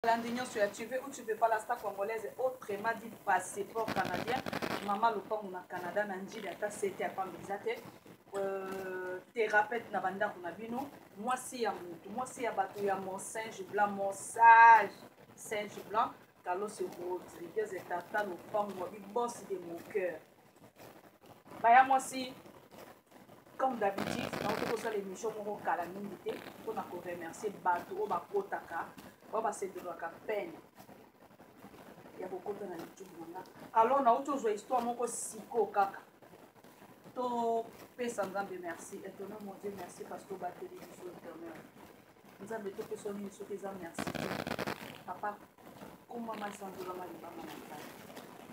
L'indignon sur tu veux ou tu veux pas la star congolaise autrement dit passeport canadien. Maman le pont au Canada Nanjili ata c'était pas bizate. Thérapeute na banda kuna bino. Moi c'est ya mutu, moi c'est ya bato ya mon singe blanc, mon sage singe blanc. Carlos Rodriguez et tata le pont moi big boss de mon cœur. Baya moi si comme d'habitude, dans toutes les émissions mon kala minute pour na ko remercier bato o bakotaka. C'est de la peine. Il y a beaucoup de gens. Alors, on a autre histoire, mon siko kaka. To paix sans merci. Et ton nom, mon Dieu, merci parce que tu as battu les choses éternelles. Nous avons tout personne qui sont des merci. Papa, comme maman sans douleur, ma liba, ma liba.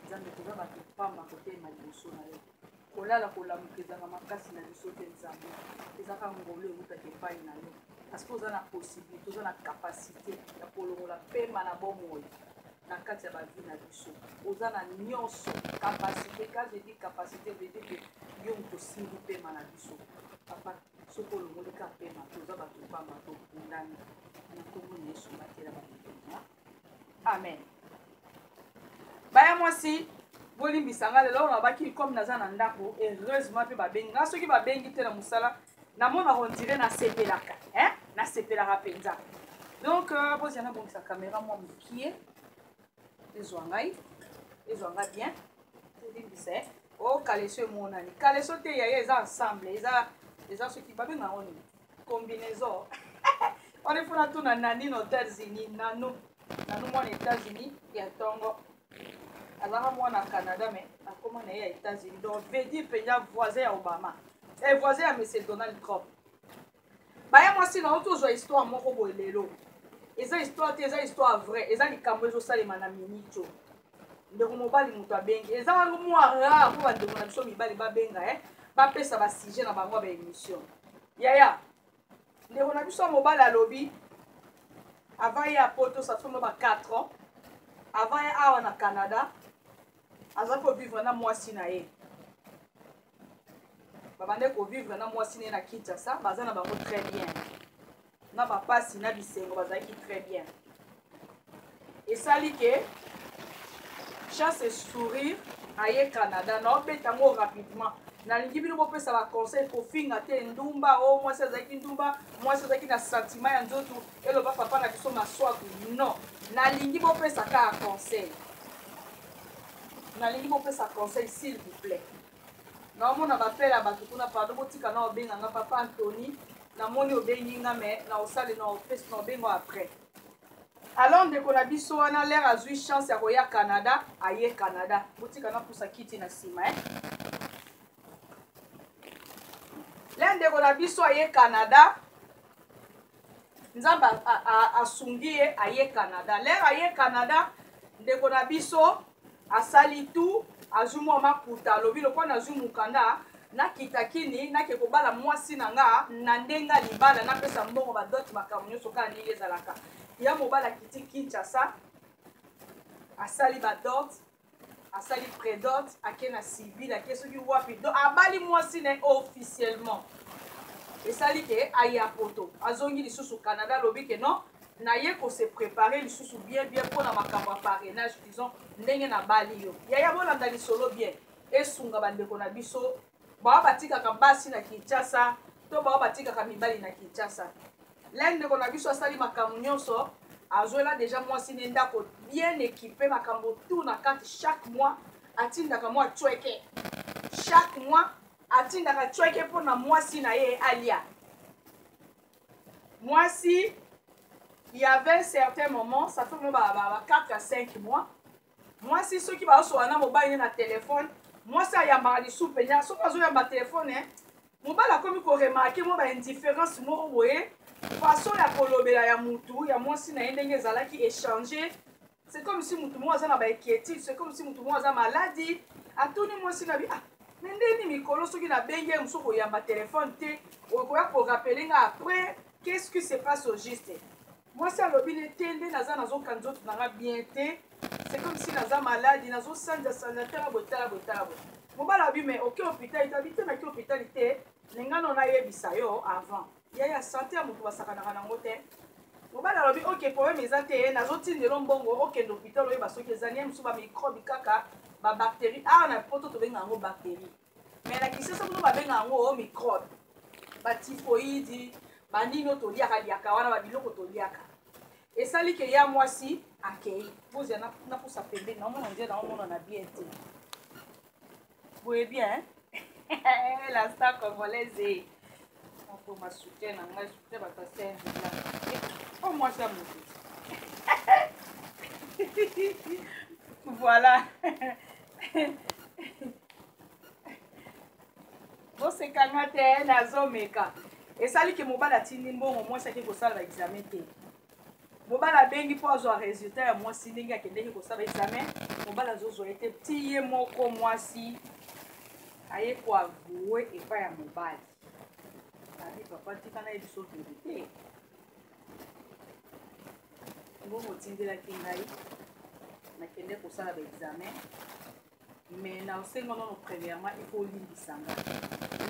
Nous avons tout battu pas ma côté, ma liboso na yo. Kola la kola mukeza na makasi na liso te nzambe. Ezaka ngolo ebuta ke pai na yo. Parce que vous avez la possibilité, vous avez la capacité de la paiement na bon moyen. Dans le cadre de la vie, vous avez la capacité. Quand je dis capacité, je veux dire que vous avez aussi le paiement na vie. Papa, ce que vous avez le paiement, vous avez le paiement pour amen. Baya moi si boli bisanga lelo na baki comme naza na ndako heureusement pe babenga soki babengi te na musala na mona on dirait na sepelaka hein na sepelaka penza donc vous yana bon sa caméra moi mukie ezwangai bien c'est dit oh kaleso monani kaleso te yaya eza ensemble eza ceux qui babenga on combinaison on est pour tout na nani aux États-Unis nanu moi aux États-Unis ya tongo alors moi na Canada mais comment na aux États-Unis donc veut dire penya voisin à Obama et voisin à monsieur Donald Trump. Baya moi si na autre histoire moko boye lelo. Eza histoire vraie, eza likambo ezo salema na minito. Ndeko mobali muto abengi, eza wango rare ko bande na biso mibali babenga ba pesa ba sujet na bango ba émission. Yaya. Ndeko na biso mobali alobi avant ya poto ça fait ba 4 ans. Avant ya awa na Canada. Aza ko vivre na mwasi na ye. Babande ko vivre na mwasi ne na Kinshasa, baza na bango très bien. Na ba pasi na bisengo bazaki très bien. Et sali que chance et sourire aye Canada na obetango rapidement. Na lingi bino bopesa ba conseil ko finga te ndumba o mwasi azaki ndumba, mwasi azaki na sentiment ya nzoto et le papa na biso maswa non. Na lingi bopesa ka conseil. Na lingi bopesa conseil s'il vous plaît. Na mona bapela bato kuna pardon botika na obenga nga papa Anthony na moni obengi nga mais na osale na office na obengo après. Alors ndeko na biso wana l'air azui chance ya koya Canada aye Canada botika na pusa kiti na sima L'air ndeko na biso aye Canada nzamba asungi ye aye Canada. L'air aye Canada ndeko na biso asali tout azumo makuta lobi lokwa na zumu kanda na kitakini na kekobala mwasi nanga na ndenga libala na pesa mbongo ba dot makamunyo soka ndenge zalaka ya mobala kiti Kinshasa asali ba dot asali prédot akena civil akesoki wapi do abali mwasi ne officiellement esali ke aya poto azongi lisusu Canada lobi ke non na ye ko se préparer lisusu bien pour na makambo parrainage disons ndenge na bali yo yaya bolanda lisolo bien esunga bandeko na biso ba batika ka basi na Kinshasa to ba batika ka mibali na Kinshasa ndeko na biso asali makambo nyonso azola déjà mwasi nenda ko bien équipé makambo tout na carte chaque mois atindaka moi chweke chaque mois atindaka chweke pour na mwasi na ye alia mwasi. Il y avait certains moments, ça fait 4 à 5 mois. Moi, si ceux qui vont sur un mobile na téléphone, moi, ça y a marre sous peigna, ceux qui ont un téléphone, mobile a comme qu'on remarque, moi, une différence, moi, vous voyez, façon la kolobela ya mutu, ya moi, si na yendenge zala qui échanger, c'est comme si mutu moi, zana ba inquiétude, c'est comme si mutu moi, zana maladie, à tout le monde, si na bi, ah, nende ni mikolo, ceux qui na bengue, mousso ko yamba téléphone, te, ou ko rappeler après, qu'est-ce qui se passe au juste? Moi, si je suis naza nazo kanzo tunanga bien te, c'est comme si naza malade, nazo sanja sanatera botala. Mobala bi mais OK hôpital, habité na ki hôpital te, ninga no na yebisa yo avant. Ya santé ya mutu basaka na ngote. mobali alobi ok problème eza te nazotindela mbongo okende hôpital oyeba soki ezali ye mosusu bamicrobe kaka babactérie awa na poto tobenga yango bactérie mais na kisasa kuno babenga yango microbe batifoidi banino toliaka wana babiloko toliaka esali ke ya mwasi akei bozia napusa pembeni naomona nde naomona na bien te boye bien la star congolaise pour ma soutien na ngai soutien batase oh mwasi ya motu voilà bosekanga te nazomeka esali ke mobali atindi mbongo mwasi ake kosala ba examen te mobali abengi mpo azwa résultat ya mwasi ndenge akendeki kosala examen mobali azozwa ye te ti ye moko mwasi aye koavue epai ya mobali abi papa tika na ye biso verité mbongo otindelaki ngai nakende kosala ba examen mais na osengo nono premièrement il faut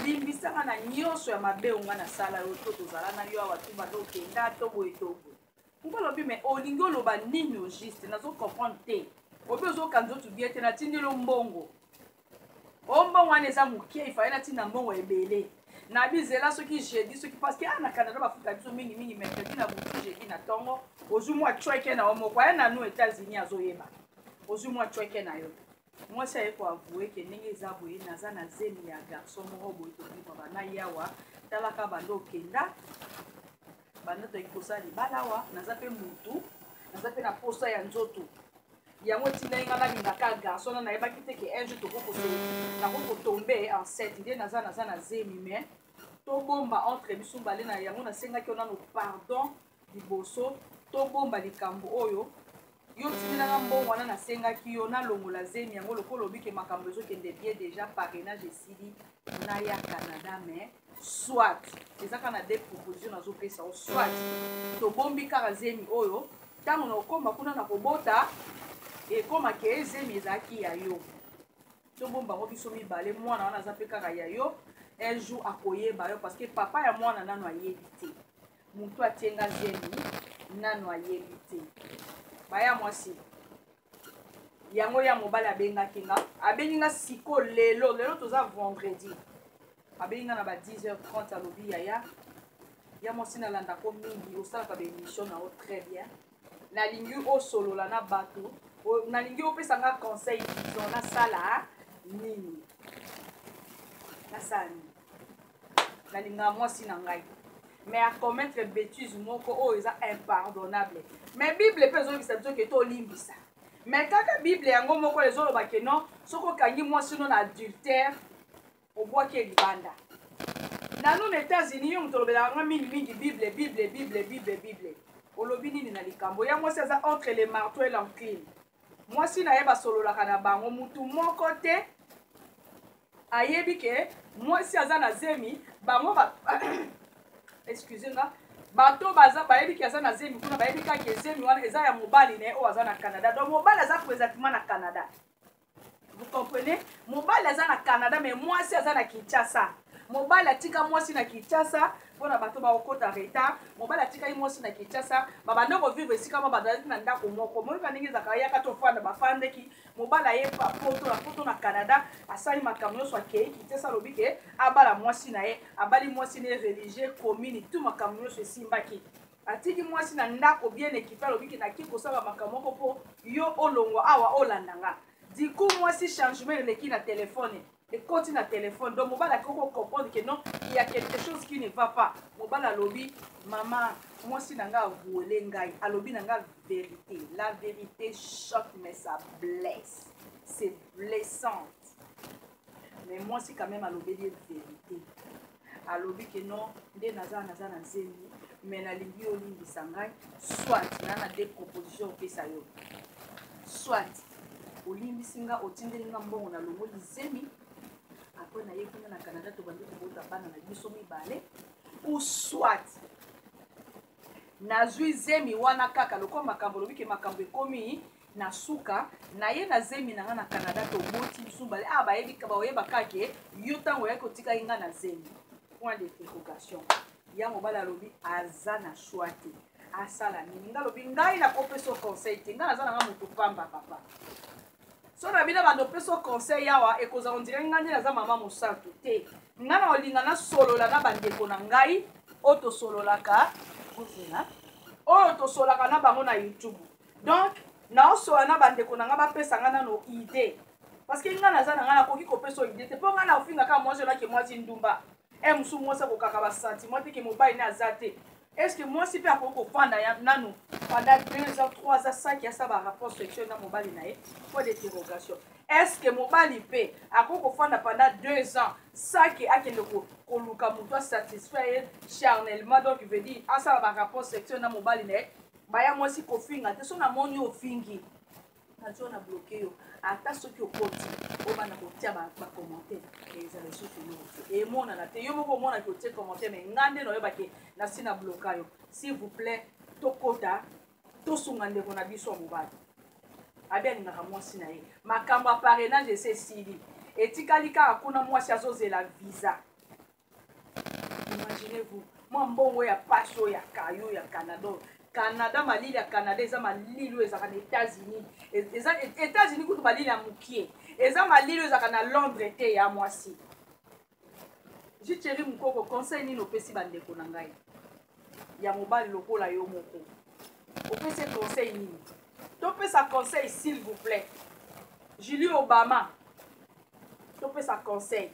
limbisanga na nyonso ya mabe onga nasala yo to tozala na yo awa tu bando okenda to boye to boye ngolobi mais olingi oloba nini o juste nazo comprendre te obi ozokanza otu bien te natindelo mbongo ombongo wana eza mokie ifaye natinda mbongo ebele na bizela soki jeudi soki parce que na Canada bafuta biso mingi mercredi na butu jeudi na tongo ozwi mwa chweke na yo moko aye nanu États-Unis azoyeba ozwi mwa chweke na yo mwasi aye koavue ke ndenge eza boye naza na zemi ya garçon moko boye tokipa bana yawa talaka bando okenda bando toki kosala libala awa naza mpe mutu naza mpe na posa ya nzoto yango tina nga nalingaka garçon na nayebaki te ke un jour nakokotombe enceinte nde naza na zemi mais tobomba entre biso mbale na yango nasengaki onano pardon liboso tobomba likambo oyo yo tindelanga mbongo wana nasengaki yo nalongola zemi yango lokola obike makambo ezokende bien déjà parrainage esili naya Canada mais soit ezaka na des propositions nazopesa o soit tobombi kaka zemi oyo ntango na okomba kuna na kobota ekomaka ezemi ezalaki ya yo tobomba ngo biso mibale mwana wana aza mpe kaka ya yo un jour akoyeba yo parce que papa ya mwana nano ayebi te motu atienga zemi nano ayebi te baya mwasi yango ya mobali abengaki nga abengi nga siko lelo toza vendredi abengi nga na ba 10h30 alobi ya mwasi nalandako mingi osalaka baémission na o très bien nalingi osolola na bato nalingi opesanga conseil disons nasala nini nasala nini nalinga mwasi na ngai mais à commettre bêtise moko oyo eza impardonnable mais bible mpe ezolobisa biso ke tolimbisa mais kaka bible yango moko ezoloba ke non soki okangi mwasi no na adultère obwaki libanda nanu na États-Unis yo moto olobelaka nga mingi bible olobi nini na likambo ya mwasi aza entre le marteau et l'enclume mwasi na ye basololaka na bango mutu moko te ayebi ke mwasi aza na zemi bango excusez nga bato baza bayebi ki aza na zemi kuna bayebi kaka zemi wana eza ya mobali na ye oyo aza na Canada donc mobali aza présentement na Canada vous comprenez mobali aza na Canada mais mwasi aza na Kinshasa mobali atika mwasi na Kinshasa mpona bato bakokota retard mobali atikaki mwasi na Kinshasa babanda kovivre esika ma bazalaki na ndako moko moyoka ndenge ezalaka yaka tofanda bafandeki mobali ayepa poto na Canada asali makambo nyonso akei Kinshasa alobi ke abala mwasi na ye abali mwasi na ye religieux commune tu makambo nyonso esimbaki atiki mwasi na ndako bien équipé alobi ke naki kosala makambo moko mpo yo olongwa awa olanda nga diku mwasi changement eleki na telefone ekoti na téléphone donc mobali akoko comprendre que non il y a quelque chose qui ne va pas mobali alobi mama mwasi na nga avouele ngai alobi na nga vérité la vérité choque mais ça blesse c'est blessante mais mwasi quand même alobeli vérité alobi que non nde naza na zemi mais nalingi olimbisa ngai soit na des propositions opesa yo soit olimbisi nga otindeli nga mbongo na longoli zemi après na ye kuna na Canada tobandi kobota bana na biso mibale ou soit nazwi zemi wana kaka lokola makambo lobi ke makambo ekomi na suka na ye na zemi na nga na Canada toboti biso mibale bayeba kaka yo ntango oyaki otikaki nga na zemi point d'interrogation ya mobali alobi aza na choix te asala nini nga lobi ngai nakopesa conseil te ngai naza nanga moto pamba papa so na bino bando pesa conseil awa ekozala ondire ngai nde naza mama mosantu te ngai na olinga nasolola na bandeko na ngai oyo tosololaka oyo tosolaka na bango na YouTube donc naosola na bandeko na ngai bapesa ngai nano idée parce que ngai naza na ngai nakoki kopesa idée te mpo ngai na ofingaka mwasi olaki mwasi ndumba mosu mwasi akokaka basentiment te ke mobali ne aza te est-ce que mwasi mpe akoki kofanda nanu pendant 2 ans 3 ans saki asa barapport sexuel na mobali na ye point d'interrogation est-ce que mobali mpe akoki kofanda pendant 2 ans saki akende koluka moto asatisfaire ye charnellement donc veut dire asala barapport sexuel na mobali na ye baya mwasi kofinga te so namoni ofingi nazo na bloqué yo ata soki okoti obana kotia bacommentaire ezala lisusu nyonso emonana te yo moko omonaki otie commentaire mais nga nde naoyebake nasi na bloka yo s'il vous plaît tokota tosunga ndeko na biso ya mobali abi alingaka mwasi na ye makambo ya parrainage ese esili etikali kaka kuna mwasi azozela visa imaginez-vous mwa mbongo ya pasho ya kayo ya Canada malili ya Canada eza malili oyo ezaka na États-Unis États-Unis kutu malili ya mokie eza malili oyo ezaka na Londres te ya mwasi jichéri mokoko conseil nini opesi bandeko na ngai ya mobali lokola yo moko opesi conseil nini topesa conseil s'il vous plaît Julie Obama topesa conseil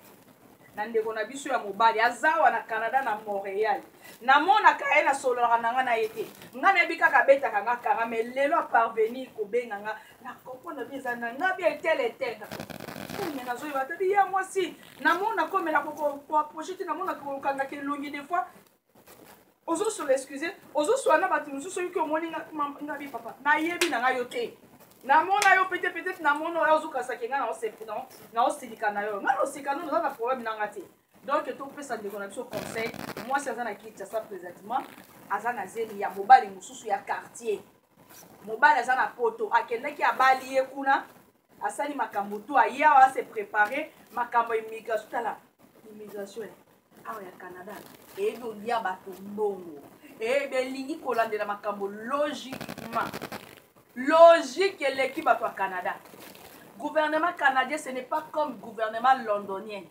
na ndeko na biso ya mobali azawa na Canada na Montréal namonaka ye nasololaka na nga na ye te nga nayebi kaka betaka nga kanga mais lelo aparvenir kobenga nga nakopona bi eza na nga bi etel me nazoyeba te bi ya mwasi namona komela koaproche te namona kokangaka elongi des fois ozosola excuse ozosola na bato mosusu soki omoni nga bi papa nayebi na nga yo te namona yo peut-être namona oyo ozokasaki nga naosilika na yo nga naosika no naza na problème na nga te donc topesa ndeko na biso conseil mwasi aza na kiti asa présentement aza na zeli ya mobali mosusu ya quartier mobali aza na poto akendaki abali ye kuna asali makambo to aye awa ase préparé makambo ya immigration tala immigration awa ya Canada eyebi olia bato mbongo eyebi elingi kolandela makambo logique eleki bato ya Canada gouvernement canadien ce n'est pas comme gouvernement londonien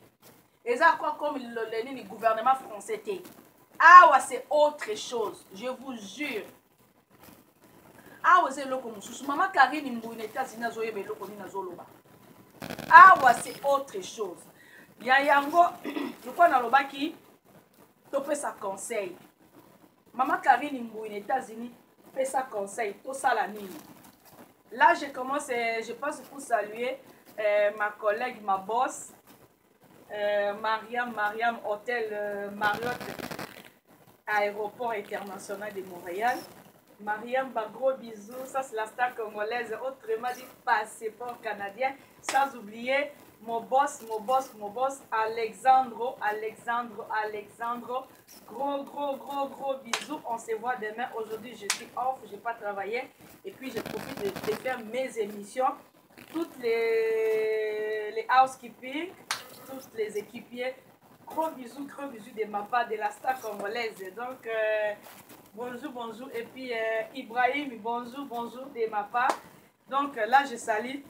eza quoi comme le gouvernement français te awa c'est autre chose je vous jure awa eza eloko mosusu mama Karine Mbui na États-Unis azoyeba eloko nini azoloba awa c'est autre chose ya yango lokwa nalobaki topesa conseil mama Karine Mbui na États-Unis pesa conseil tosala nini là je commence je pense pour saluer ma collègue ma boss Mariam Hôtel Marriott Aéroport International de Montréal. Mariam, gros bisous. Ça, c'est la star congolaise, autrement dit passeport canadien. Sans oublier mon boss, Alexandro. Gros bisous. On se voit demain. Aujourd'hui, je suis off, je n'ai pas travaillé. Et puis, je profite de faire mes émissions. Toutes les housekeeping, tous les équipiers. Gros bisous de ma part, de la star congolaise. Donc, bonjour. Et puis, Ibrahim, bonjour de ma part. Donc, là, je salue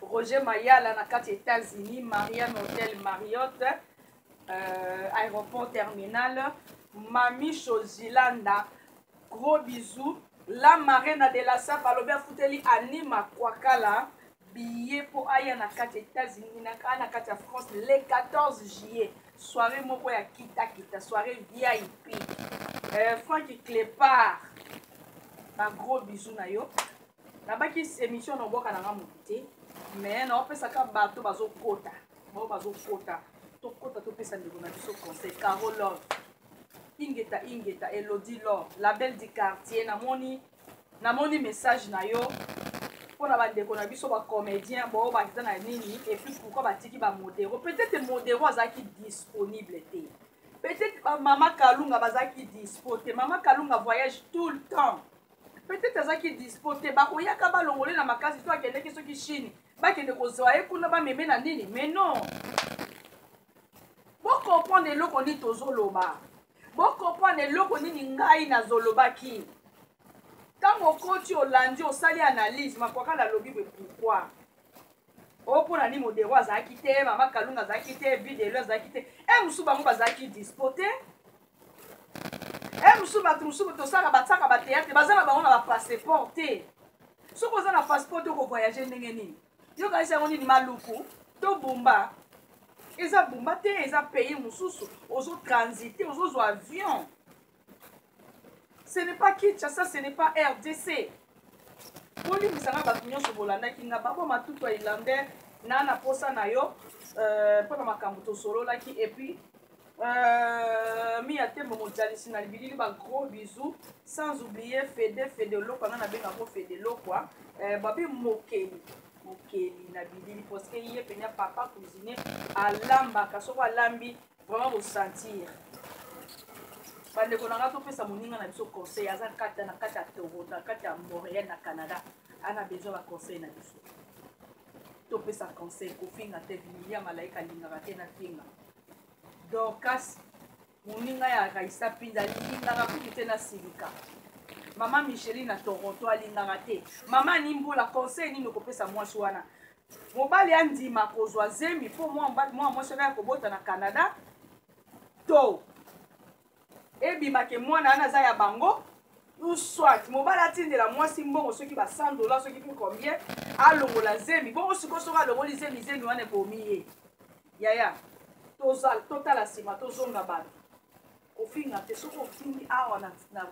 Roger Maya, là, dans les États-Unis, Marianne Hôtel Marriott, Aéroport Terminal, Mami Chozilanda, gros bisous. La marraine de la SAP, Albert Fouteli, Anima Kwakala, billet pour aller dans les États-Unis, dans France, le 14 juillet. Soirée moko ya kita, soirée VIP. Francky Clépard, un gros bisou na yo. Là-bas qui émission no boka na ngamuté, mais na opesa ka bato bazo kota. Bo bazo kota. To kota to pesa ndeko na biso conseil Carol Love. Ingeta Elodie Love, la belle du quartier namoni message na yo. Pour la bande na biso ba comédien bo ba kitana nini et puis pourquoi ba tiki ba modéro peut-être modéro azaki disponible té peut-être maman Kalunga bazaki dispoté maman Kalunga voyage tout le temps peut-être azaki dispoté ba oyaka ba longolé na makasi to akende ki soki Chine ba kende ko zoye kuna ba meme na nini mais non bo comprendre eloko ni tozoloba bo comprendre eloko nini ngai na zoloba ki Tango koti olandi osali analyse makwaka la lobby pourquoi. O pona ni modero azaki te, mama Kalunga azaki te, vidéo azaki te. E musu bango bazaki dispoté. E musu to sala bataka ba théâtre, bazana bango na ba passeport te. So ko za na passeport ko voyager ndenge nini. Yo ka isa ngoni ni maluku, to bumba. Eza bumba te, eza pays mususu, ozo transiter, ozo zo avion. Ce n'est pas Kinshasa, ce n'est pas RDC. Poli misanga ba kunyo so bolanda kinga babo matuto irlandais na posa na yo pona makambo to solo laki et puis mi atembo mojalisi na libili ba gros bisous sans oublier Fedelo pendant na benga ko Fedelo quoi babi mokeli na bilili parce que yé penya papa cuisiner alamba kasoko alambi vraiment vous sentir. Bande konanga to pesa moninga na biso conseil aza kata na kata Toronto na kata Montréal na Canada ana besoin ba conseil na biso to pesa conseil ko finga te bilia malaika lingaka te na finga donc kas moninga ya Raisa Pinda lingaka ku na silika mama Micheline na Toronto alingaka te mama Nimbula conseil nini ko pesa mwasi wana mobali andima kozwa zemi po mwasi na ko bota na Canada to ebimake mwana ana za ya bango ou soit mobala tindela mwasi mbongo soki ba $100 soki pour combien alongola zemi bongo siko soka longoli zemi wana ekomiye yaya totala sima tozonga bato ofinga te soko ofingi awa na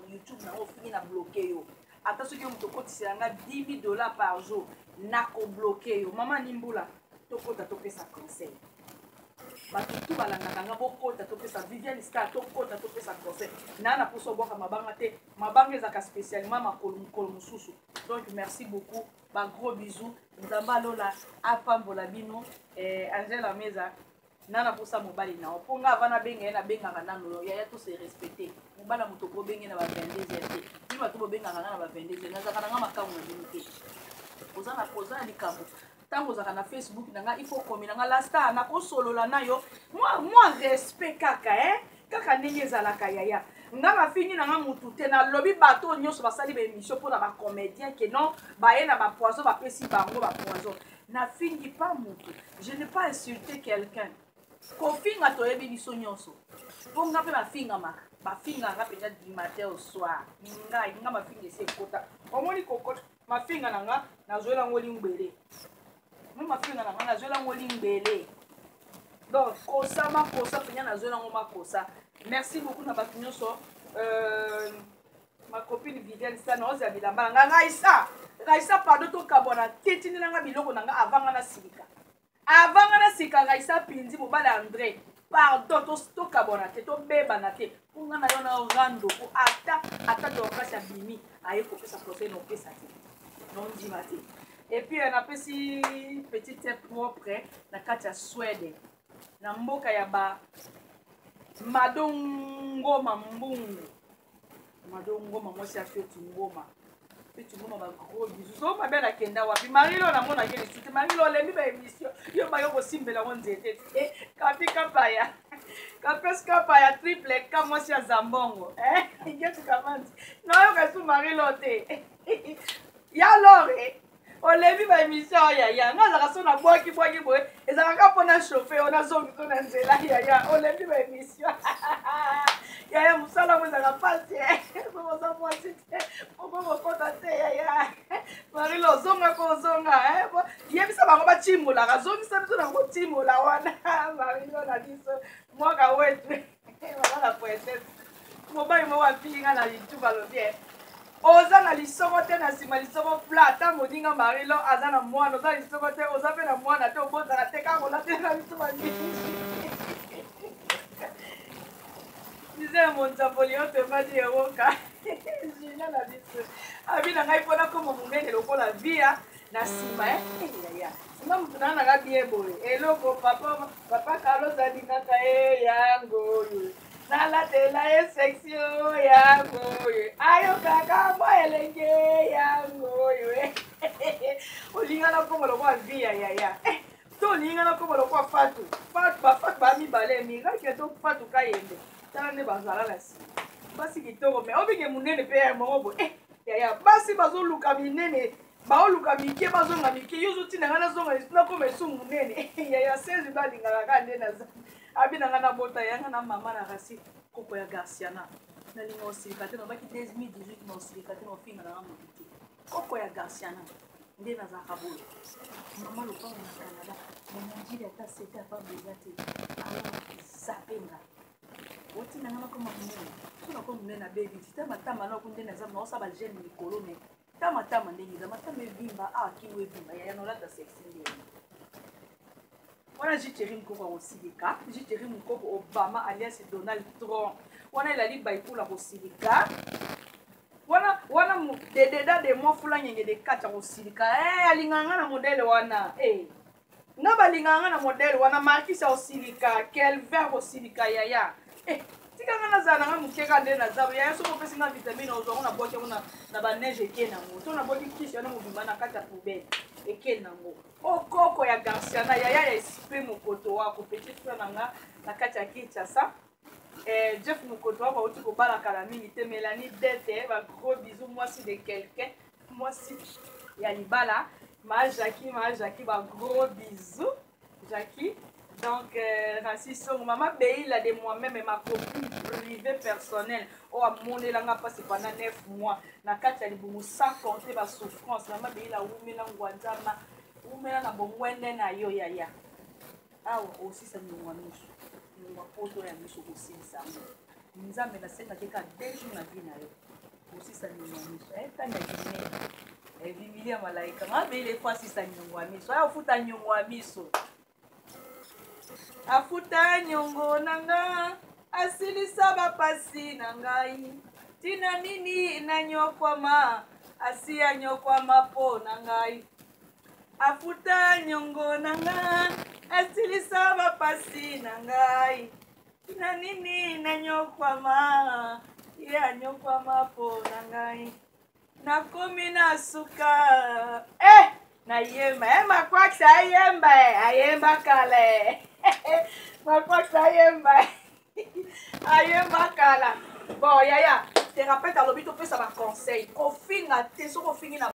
YouTube na ofingi na bloqué yo ata soki moto kotisela nga $10,000 par jour nako bloqué yo mama Nimbula tokota topesa conseil batutu balangaka nga bokota topesa Viviane Star tokota topesa conseil nana poso boka mabanga te mabanga ezaka spécialement makolo mususu donc merci beaucoup ba gros bisous nzamba lola apambola bino Angela Meza nana posa mobali na oponga avana benga na bengaka nano yaya to se respecter mobala moto ko benga na ba 22h te ni bato bo benga na ba 22h na zaka nga makamu na limite poza likambo tango zaka na Facebook nanga il faut komina nga la star na ko solola na yo moi respect kaka kaka ndenge ezalaka yaya nga ba fini nanga mutu te na lobi bato nyonso basali ba émission pour na ba comédien que non ba na ba poison ba pesi bango ba poison na fini pas mutu je n'ai pas insulté quelqu'un ko finga to yebi biso nyonso ponga pe ba finga nga penya du matin au soir nga ma finga se kota omoni kokota ma finga nanga na zoela ngoli ngbele ma finga nanga na zoela ngoli ngbele donc kosa penya na zoela ngoma kosa merci beaucoup na bato nyonso ma copine Viviane Star na oza bilamba nga Raisa pardon to kabona tetini nanga biloko nanga avanga na silika Raisa Pindi mobala André pardon to kabona te to beba na te unga na yo na rando ko ata do kasha bimi aye ko pesa conseil no pesa te non dimati et puis on a pesi petite propre na kati ya Sweden na mboka ya ba madongoma mwasi afeti ngoma ba gros bisous so ma belle akenda wapi Marilo na mona kele site Marilo lembi ba émission yo ba yo ko simbela wonzete kapika paya kapeska paya triple kama mwasi ya Zambongo ngetu kamanzi na yo ka su Marilo te ya lore olembi ba émission ya nga za kaso na boki boy ezaka pona chauffer ona zongi to na nzela ya olembi ba émission ya musala mwenza ka pasi so za mwasi te obo kota te ya Marilo zonga ko zonga yebisa bango ba chimula ka zongisa biso na ko chimula wana Marilo na biso mwaka wetu wala poete mobai mo wa pinga na YouTube alobie oza na lisoko te na sima lisoko plata moninga Marilo aza na mwana oza lisoko te oza pe na mwana te obozala te kaka ola te na biso bandii disais mon Napoléon te va dire oka jina na biso abina ngai pona ko monene lokola via na sima ya sima mutu na nga bie boye eloko papa Carlos adinaka yango na la tela section yango ayo kaka mo elenge yango olinga na ko lokwa via ya to linga na ko lokwa fatu ba mi bale mi ga ke to fatu kayende tala ne bazala la si basi kitoko me obike munene pe ya mobo ya yaya basi bazoluka minene baoluka mike bazonga mike yo ozotinda ngai nazonga nakoma esu monene yaya serge balingaka kaka nde naza abina ngai nabota yanga na mama na rasi koko ya garciana nalinga osilika te nabaki 2018 na osilika te na ofinga nanga moki te koko ya garciana nde nazalaka boye mama lopango na canada monanjili ata sete apabeza te azapenga otinda ngai nakoma monene so nakoma monene na bebi ti ta matama nako nde naza naosa bagene likolo me ta matama ndenge eza matama evimba akiwa evimba yaya nolata sexi ndenge wana jiteri mukoko akosilika jiteri mukoko obama alias Donald Trump wana elali baikula kosilika wana dededa de mwa fula nyenge de kati akosilika alinganga na modele wana nga balinganga na modele wana Marquis akosilika Kelvin akosilika yaya tikanga nazala nanga mokeka nde nazaba yaya soki opesi nga vitamine ozwango na boki yango na baneige eke nango to na boki kisi wana mobimba na kati ya poubele eke nango okoko ya garciana yaya ya esprit mokoto wako petit frère nanga na kati ya Kinshasa Jeff mokoto wako auti kobalaka la mingi te Mélanie Dete ba gros bisous mwasi de quelqu'un mwasi ya libala ma Jackie ba gros bisous Jackie. Donc, Racisson, maman Beila de moi-même et ma copine privée personnelle, oh, à mon élanga passé pendant 9 mois, na katia libumu sans compter ma souffrance, maman Beila ou mena ngwanzama, ou mena na bomwende na yo yaya. Ah, aussi ça nous wamisu, nous wapoto ya miso aussi ça. Nous avons la scène qui a déjà na vie na yo. Aussi ça nous wamisu. Quand na gine, vimilia malaika, ma Beila fois si ça nous wamisu, ah, futa nous wamisu. Afuta nyongo nanga asilisa bapasi na ngai tina nini nanyokwama asiya nyokwama po na ngai afuta nyongo nanga asilisa bapasi na ngai tina nini nanyokwama ya nyokwama po na ngai nakomi na suka na yemba makwaksa ayemba kale makwaksa ayemba kala bon yaya thérapeute alobi topesa ba conseil kofinga te so kofingi na